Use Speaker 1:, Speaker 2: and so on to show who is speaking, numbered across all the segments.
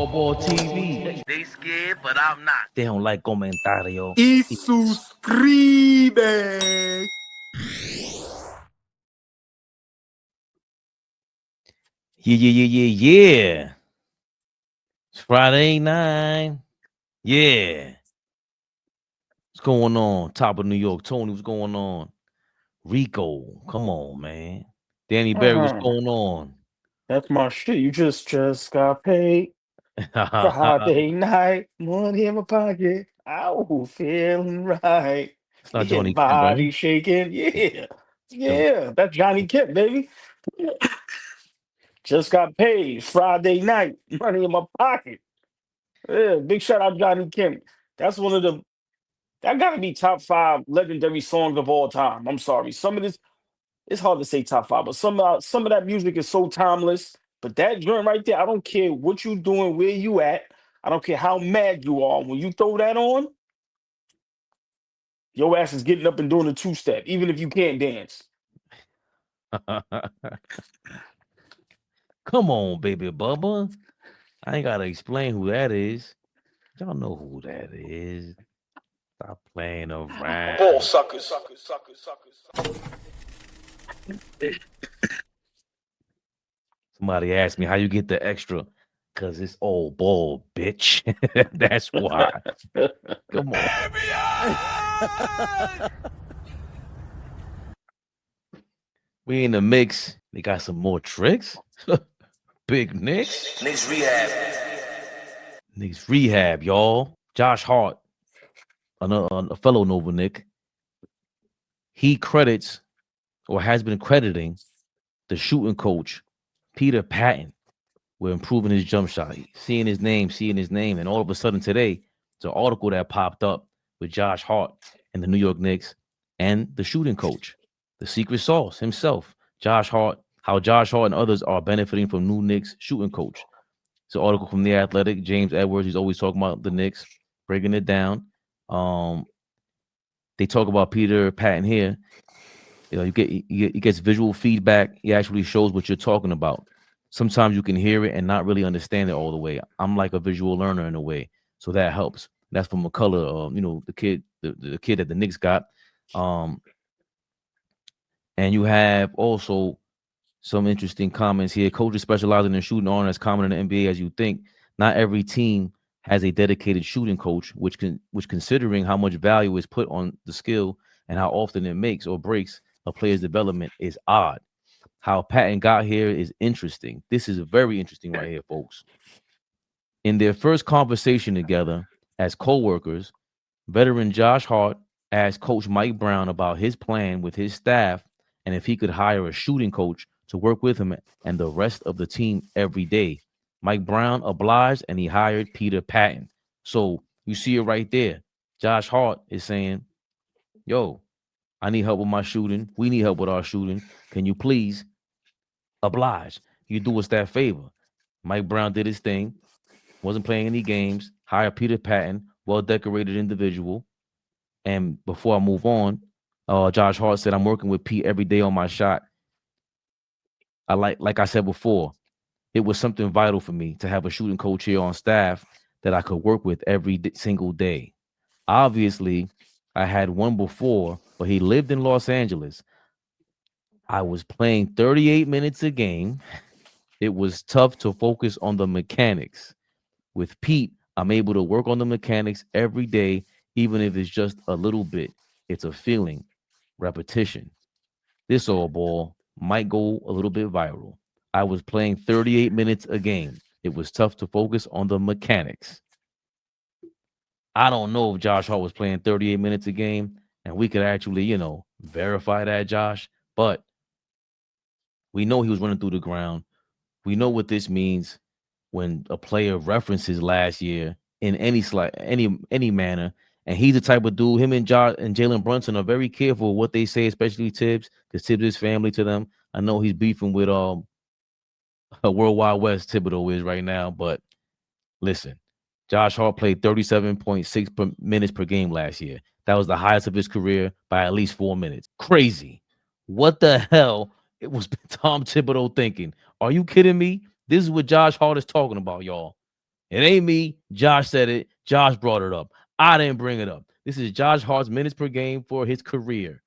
Speaker 1: AllBall TV.
Speaker 2: They scared, but I'm not.
Speaker 1: They don't like comentario.
Speaker 3: Y suscribe.
Speaker 1: Yeah. It's Friday night. Yeah. What's going on? Top of New York. Tony, what's going on? Rico, come on, man. Danny Berry, what's going on?
Speaker 3: That's my shit. You just got paid. Friday night, money in my pocket. Ow, feeling right.
Speaker 1: It's not
Speaker 3: Getting
Speaker 1: Johnny Kemp,
Speaker 3: body
Speaker 1: right?
Speaker 3: shaking. Yeah. That's Johnny Kemp, baby. Just got paid. Friday night, money in my pocket. Yeah, big shout out Johnny Kemp. That's one of the that gotta be top 5 legendary songs of all time. I'm sorry. Some of this it's hard to say top 5, but some of that music is so timeless. But that joint right there, I don't care what you doing, where you at. I don't care how mad you are. When you throw that on, your ass is getting up and doing a two-step, even if you can't dance.
Speaker 1: Come on, baby Bubba. I ain't gotta explain who that is. Y'all know who that is. Stop playing around.
Speaker 3: Ball suckers.
Speaker 1: Somebody asked me how you get the extra. Cause it's all ball, bitch. That's why. Come on. We in the mix. They got some more tricks. Big Knicks.
Speaker 2: Knicks rehab.
Speaker 1: Knicks rehab, y'all. Josh Hart, a fellow Nova Knick. He credits or has been crediting the shooting coach, Peter Patton, with improving his jump shot. Seeing his name, and all of a sudden today, it's an article that popped up with Josh Hart and the New York Knicks and the shooting coach, the secret sauce himself, Josh Hart, how Josh Hart and others are benefiting from new Knicks shooting coach. It's an article from The Athletic. James Edwards, he's always talking about the Knicks, breaking it down. They talk about Peter Patton here. You know, he gets visual feedback. He actually shows what you're talking about. Sometimes you can hear it and not really understand it all the way. I'm like a visual learner in a way, so that helps. That's from McCullough, the kid that the Knicks got. And you have also some interesting comments here. Coaches specializing in shooting aren't as common in the NBA as you think. Not every team has a dedicated shooting coach, which considering how much value is put on the skill and how often it makes or breaks a player's development is odd. How Patton got here is interesting. This is very interesting right here, folks. In their first conversation together as co-workers, veteran Josh Hart asked Coach Mike Brown about his plan with his staff and if he could hire a shooting coach to work with him and the rest of the team every day. Mike Brown obliged and he hired Peter Patton. So you see it right there. Josh Hart is saying, yo, I need help with my shooting. We need help with our shooting. Can you please oblige? You do us that favor. Mike Brown did his thing. Wasn't playing any games. Hired Peter Patton, well-decorated individual. And before I move on, Josh Hart said, I'm working with Pete every day on my shot. I like I said before, it was something vital for me to have a shooting coach here on staff that I could work with every single day. Obviously, I had one before, but he lived in Los Angeles. I was playing 38 minutes a game. It was tough to focus on the mechanics. With Pete, I'm able to work on the mechanics every day, even if it's just a little bit. It's a feeling, repetition. This AllBall might go a little bit viral. I was playing 38 minutes a game. It was tough to focus on the mechanics. I don't know if Josh Hart was playing 38 minutes a game, and we could actually, verify that, Josh. But we know he was running through the ground. We know what this means when a player references last year in any manner. And he's the type of dude, him and Jalen Brunson are very careful what they say, especially Thibs, because Thibs is family to them. I know he's beefing with World Wide West Thibodeau is right now, but listen, Josh Hart played 37.6 minutes per game last year. That was the highest of his career by at least 4 minutes. Crazy. What the hell it was Tom Thibodeau thinking? Are you kidding me? This is what Josh Hart is talking about, y'all. It ain't me. Josh said it. Josh brought it up. I didn't bring it up. This is Josh Hart's minutes per game for his career.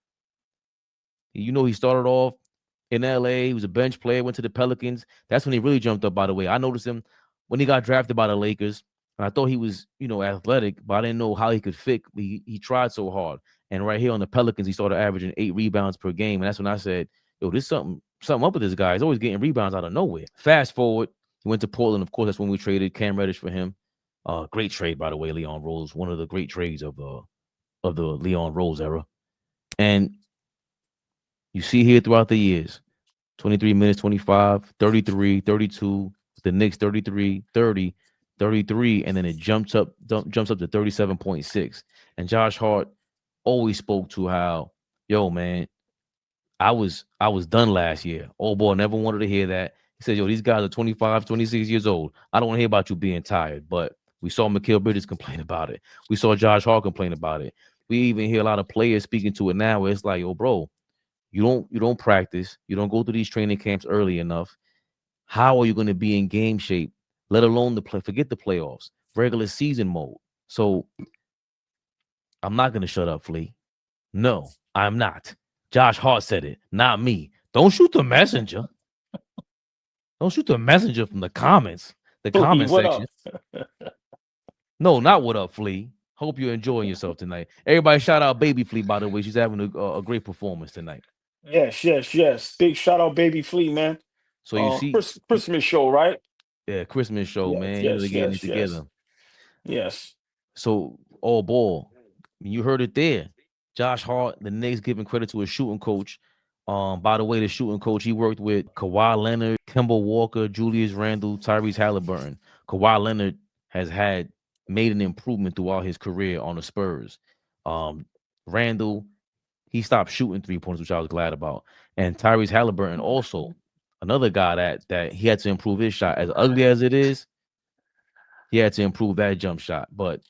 Speaker 1: You know, he started off in LA. He was a bench player, went to the Pelicans. That's when he really jumped up, by the way. I noticed him when he got drafted by the Lakers. And I thought he was, athletic, but I didn't know how he could fit. He tried so hard. And right here on the Pelicans, he started averaging 8 rebounds per game. And that's when I said, yo, there's something up with this guy. He's always getting rebounds out of nowhere. Fast forward, he went to Portland. Of course, that's when we traded Cam Reddish for him. Great trade, by the way, Leon Rose. One of the great trades of the Leon Rose era. And you see here throughout the years, 23 minutes, 25, 33, 32, the Knicks 33, 30, 33, and then it jumps up to 37.6. And Josh Hart always spoke to how, yo, man, I was done last year. Old boy never wanted to hear that. He said, yo, these guys are 25, 26 years old. I don't want to hear about you being tired. But we saw Mikal Bridges complain about it. We saw Josh Hart complain about it. We even hear a lot of players speaking to it now where it's like, yo, bro, you don't practice. You don't go to these training camps early enough. How are you going to be in game shape, let alone forget the playoffs, regular season mode? So I'm not going to shut up, Flea. No, I'm not. Josh Hart said it, not me. Don't shoot the messenger. Don't shoot the messenger from the comments, the comment
Speaker 3: What
Speaker 1: section.
Speaker 3: up?
Speaker 1: No, not what up, Flea. Hope you're enjoying yourself tonight. Everybody shout out Baby Flea, by the way. She's having a great performance tonight.
Speaker 3: Yes. Big shout out, Baby Flea, man.
Speaker 1: So you see,
Speaker 3: Christmas show, right?
Speaker 1: yeah, Christmas show, man. They're getting it together.
Speaker 3: Yes.
Speaker 1: So, all ball. You heard it there. Josh Hart, the Knicks giving credit to his shooting coach. By the way, the shooting coach, he worked with Kawhi Leonard, Kemba Walker, Julius Randle, Tyrese Haliburton. Kawhi Leonard has made an improvement throughout his career on the Spurs. Randle, he stopped shooting 3 pointers, which I was glad about. And Tyrese Haliburton also, another guy that he had to improve his shot. As ugly as it is, he had to improve that jump shot. But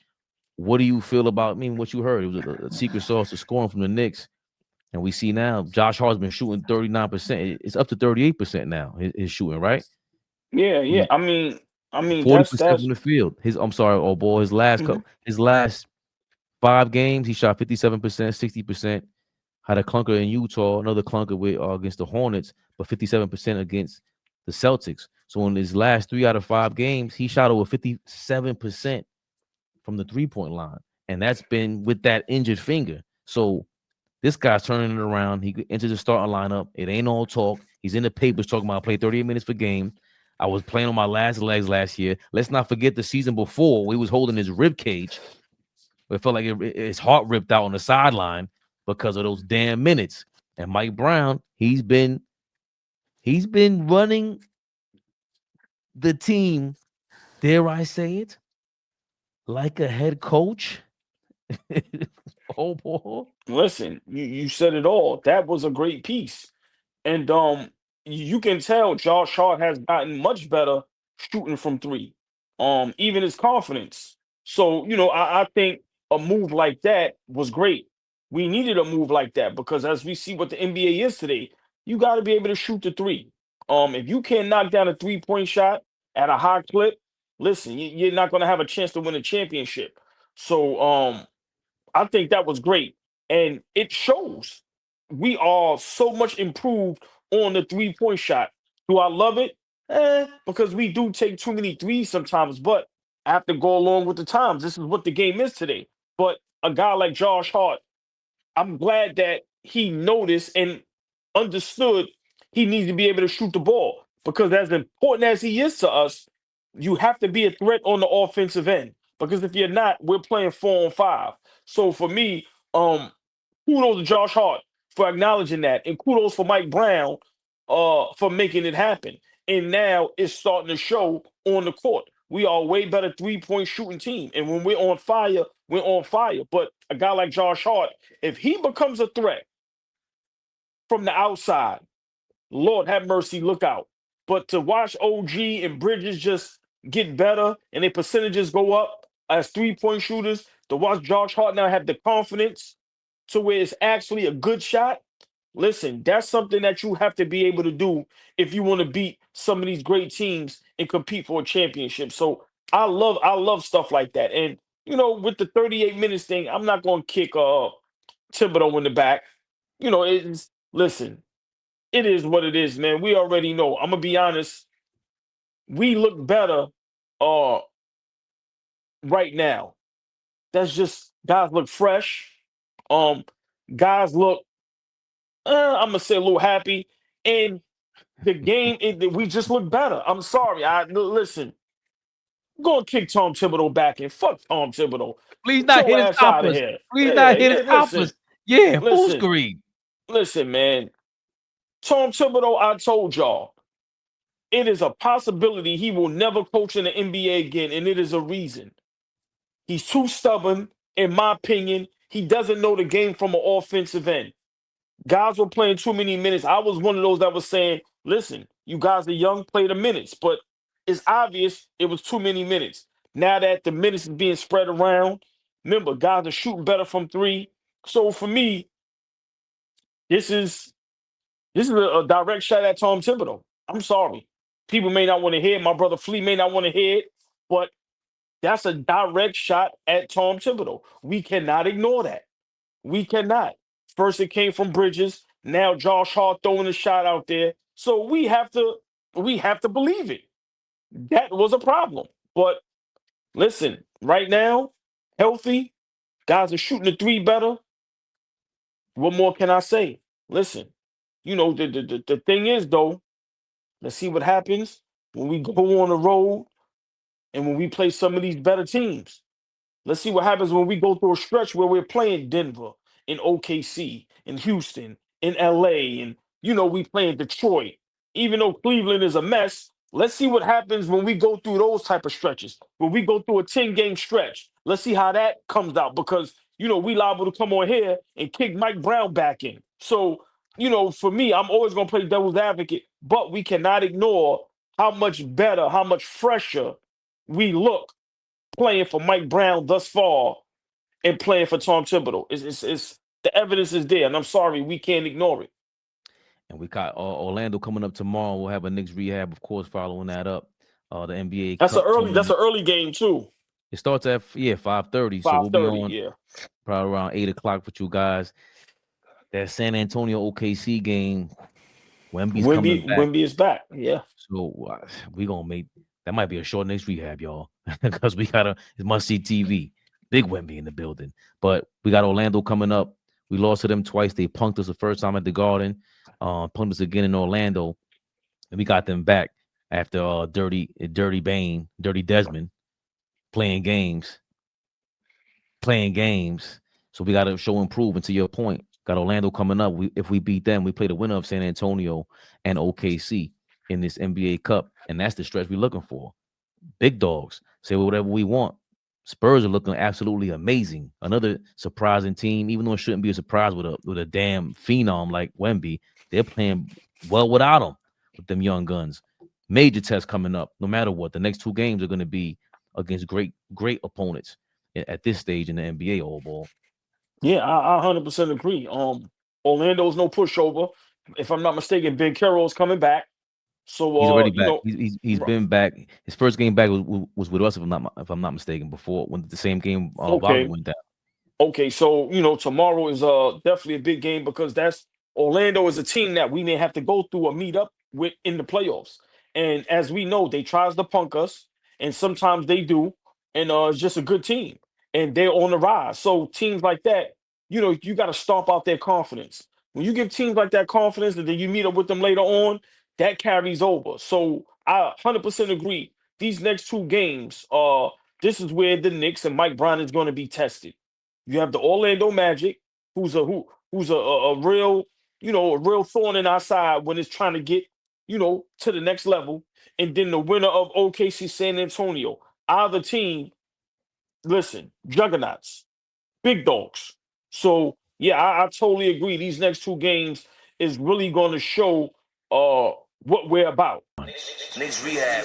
Speaker 1: what do you feel about what you heard? It was a secret sauce of scoring from the Knicks. And we see now Josh Hart's been shooting 39%. It's up to 38% now, his shooting, right?
Speaker 3: Yeah. I mean,
Speaker 1: 40%
Speaker 3: that's
Speaker 1: from the field. His
Speaker 3: mhm.
Speaker 1: last 5 games, he shot 57%, 60%. Had a clunker in Utah, another clunker against the Hornets, but 57% against the Celtics. So in his last 3 out of 5 games, he shot over 57% from the 3-point line. And that's been with that injured finger. So this guy's turning it around. He enters the starting lineup. It ain't all talk. He's in the papers talking about I play 38 minutes per game. I was playing on my last legs last year. Let's not forget the season before he was holding his rib cage. It felt like his heart ripped out on the sideline because of those damn minutes. And Mike Brown, he's been running the team, dare I say it, like a head coach. Oh boy.
Speaker 3: Listen, you said it all. That was a great piece. And you can tell Josh Hart has gotten much better shooting from three. Even his confidence. So, I think a move like that was great. We needed a move like that because as we see what the NBA is today, you got to be able to shoot the three. If you can't knock down a 3-point shot at a high clip, listen, you're not going to have a chance to win a championship. So, I think that was great. And it shows we are so much improved on the 3-point shot. Do I love it? Because we do take too many threes sometimes, but I have to go along with the times. This is what the game is today. But a guy like Josh Hart, I'm glad that he noticed and understood he needs to be able to shoot the ball because as important as he is to us, you have to be a threat on the offensive end because if you're not, we're playing 4-on-5. So for me, kudos to Josh Hart for acknowledging that, and kudos for Mike Brown for making it happen. And now it's starting to show on the court. We are a way better 3-point shooting team. And when we're on fire, we're on fire. But a guy like Josh Hart, if he becomes a threat from the outside, Lord have mercy, look out. But to watch OG and Bridges just get better and their percentages go up as 3-point shooters, to watch Josh Hart now have the confidence to where it's actually a good shot. Listen, that's something that you have to be able to do if you want to beat some of these great teams and compete for a championship. So I love stuff like that. And with the 38 minutes thing, I'm not gonna kick Thibodeau in the back. It's listen, it is what it is, man. We already know. I'm gonna be honest. We look better uh right now. That's just guys look fresh. Um, guys look I'm gonna say a little happy. And the game, we just look better. I'm sorry. Listen, go and kick Tom Thibodeau back and fuck Tom Thibodeau.
Speaker 1: Please
Speaker 3: Get
Speaker 1: not
Speaker 3: your
Speaker 1: hit his
Speaker 3: ass out of
Speaker 1: toppers.
Speaker 3: here.
Speaker 1: Please
Speaker 3: Yeah,
Speaker 1: not hit
Speaker 3: yeah.
Speaker 1: his toppers. Yeah, full
Speaker 3: Listen,
Speaker 1: screen.
Speaker 3: listen, man. Tom Thibodeau, I told y'all, it is a possibility he will never coach in the NBA again, and it is a reason. He's too stubborn, in my opinion. He doesn't know the game from an offensive end. Guys were playing too many minutes. I was one of those that was saying, listen, you guys are young, play the minutes. But it's obvious it was too many minutes. Now that the minutes is being spread around, remember, guys are shooting better from three. So for me, this is a direct shot at Tom Thibodeau. I'm sorry. People may not want to hear it. My brother Flea may not want to hear it, but that's a direct shot at Tom Thibodeau. We cannot ignore that. We cannot. First, it came from Bridges. Now, Josh Hart throwing a shot out there. So we have to believe it. That was a problem. But listen, right now, healthy guys are shooting the three better. What more can I say? Listen, the thing is though. Let's see what happens when we go on the road and when we play some of these better teams. Let's see what happens when we go through a stretch where we're playing Denver, in OKC, in Houston, in LA, and we playing Detroit. Even though Cleveland is a mess, let's see what happens when we go through those type of stretches. When we go through a 10-game stretch, let's see how that comes out because we liable to come on here and kick Mike Brown back in. So, for me, I'm always gonna play devil's advocate, but we cannot ignore how much better, how much fresher we look playing for Mike Brown thus far and playing for Tom Thibodeau. It's the evidence is there, and I'm sorry we can't ignore it.
Speaker 1: And we got Orlando coming up tomorrow. We'll have a Knicks rehab, of course, following that up. The NBA
Speaker 3: That's an
Speaker 1: Cup
Speaker 3: early. That's
Speaker 1: tournament.
Speaker 3: an early game too.
Speaker 1: It starts at 5:30, so we'll be
Speaker 3: 5:30.
Speaker 1: on
Speaker 3: Yeah.
Speaker 1: probably around 8 o'clock with you guys. That San Antonio OKC game, Wemby's coming back,
Speaker 3: Wemby is back. Yeah.
Speaker 1: so we gonna make that might be a short Knicks rehab, y'all, because we got it's must see TV. Big Wemby in the building, but we got Orlando coming up. We lost to them twice. They punked us the first time at the Garden, punked us again in Orlando, and we got them back after Dirty Desmond playing games. So we got to show improvement. To your point, got Orlando coming up. If we beat them, we play the winner of San Antonio and OKC in this NBA Cup, and that's the stretch we're looking for. Big dogs say whatever we want. Spurs are looking absolutely amazing. Another surprising team, even though it shouldn't be a surprise with a damn phenom like Wemby. They're playing well without him, with them young guns. Major test coming up. No matter what, the next two games are going to be against great opponents at this stage in the NBA. AllBall.
Speaker 3: Yeah, I 100% agree. Orlando's no pushover. If I'm not mistaken, Ben Carroll's coming back. So
Speaker 1: He's already back. He's been back. His first game back was with us, if I'm not mistaken. Before when the same game Wagner
Speaker 3: okay.
Speaker 1: went down.
Speaker 3: Okay, so tomorrow is definitely a big game because that's Orlando is a team that we may have to go through or meet up with in the playoffs. And as we know, they tries to punk us, and sometimes they do, and it's just a good team, and they're on the rise. So teams like that, you got to stomp out their confidence. When you give teams like that confidence, and then you meet up with them later on, that carries over. So I 100% agree. These next two games, this is where the Knicks and Mike Brown is going to be tested. You have the Orlando Magic, who's a real, a real thorn in our side when it's trying to get, to the next level. And then the winner of OKC San Antonio. Either team, listen, juggernauts, big dogs. So yeah, I totally agree. These next two games is really going to show what we're about.
Speaker 2: Knicks rehab.